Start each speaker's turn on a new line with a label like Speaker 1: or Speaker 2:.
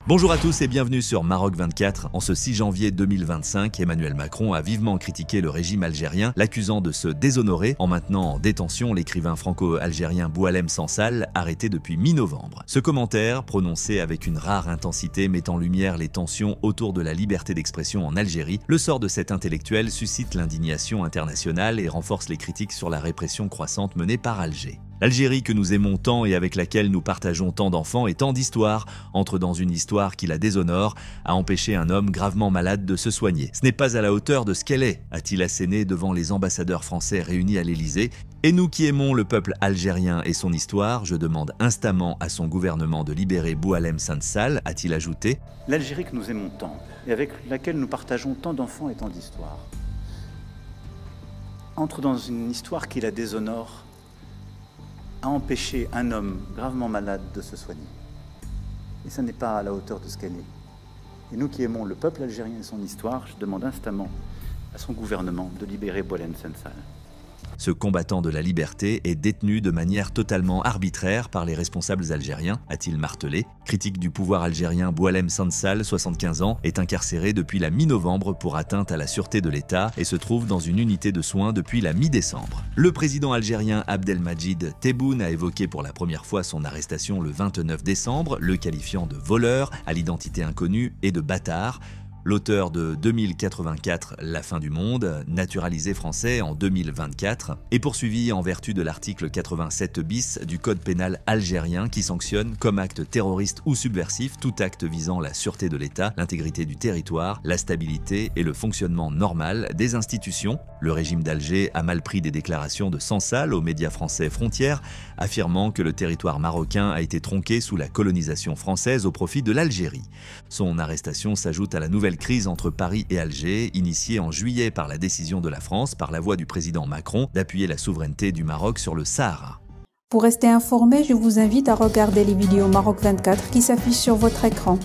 Speaker 1: Bonjour à tous et bienvenue sur Maroc 24. En ce 6 janvier 2025, Emmanuel Macron a vivement critiqué le régime algérien, l'accusant de se déshonorer en maintenant en détention l'écrivain franco-algérien Boualem Sansal, arrêté depuis mi-novembre. Ce commentaire, prononcé avec une rare intensité, met en lumière les tensions autour de la liberté d'expression en Algérie. Le sort de cet intellectuel suscite l'indignation internationale et renforce les critiques sur la répression croissante menée par Alger. L'Algérie que nous aimons tant et avec laquelle nous partageons tant d'enfants et tant d'histoires entre dans une histoire qui la déshonore, a empêché un homme gravement malade de se soigner. Ce n'est pas à la hauteur de ce qu'elle est, a-t-il asséné devant les ambassadeurs français réunis à l'Élysée. Et nous qui aimons le peuple algérien et son histoire, je demande instamment à son gouvernement de libérer Boualem Sansal, a-t-il ajouté.
Speaker 2: L'Algérie que nous aimons tant et avec laquelle nous partageons tant d'enfants et tant d'histoires entre dans une histoire qui la déshonore, a empêché un homme gravement malade de se soigner. Et ça n'est pas à la hauteur de ce qu'elle est. Et nous qui aimons le peuple algérien et son histoire, je demande instamment à son gouvernement de libérer Boualem Sansal.
Speaker 1: Ce combattant de la liberté est détenu de manière totalement arbitraire par les responsables algériens, a-t-il martelé. Critique du pouvoir algérien, Boualem Sansal, 75 ans, est incarcéré depuis la mi-novembre pour atteinte à la sûreté de l'État et se trouve dans une unité de soins depuis la mi-décembre. Le président algérien Abdelmadjid Tebboune a évoqué pour la première fois son arrestation le 29 décembre, le qualifiant de voleur, à l'identité inconnue et de bâtard. L'auteur de 2084, La fin du monde, naturalisé français en 2024, est poursuivi en vertu de l'article 87 bis du Code pénal algérien qui sanctionne comme acte terroriste ou subversif tout acte visant la sûreté de l'État, l'intégrité du territoire, la stabilité et le fonctionnement normal des institutions. Le régime d'Alger a mal pris des déclarations de Sansal aux médias français Frontières, affirmant que le territoire marocain a été tronqué sous la colonisation française au profit de l'Algérie. Son arrestation s'ajoute à la nouvelle crise entre Paris et Alger, initiée en juillet par la décision de la France, par la voix du président Macron, d'appuyer la souveraineté du Maroc sur le Sahara.
Speaker 3: Pour rester informé, je vous invite à regarder les vidéos Maroc 24 qui s'affichent sur votre écran.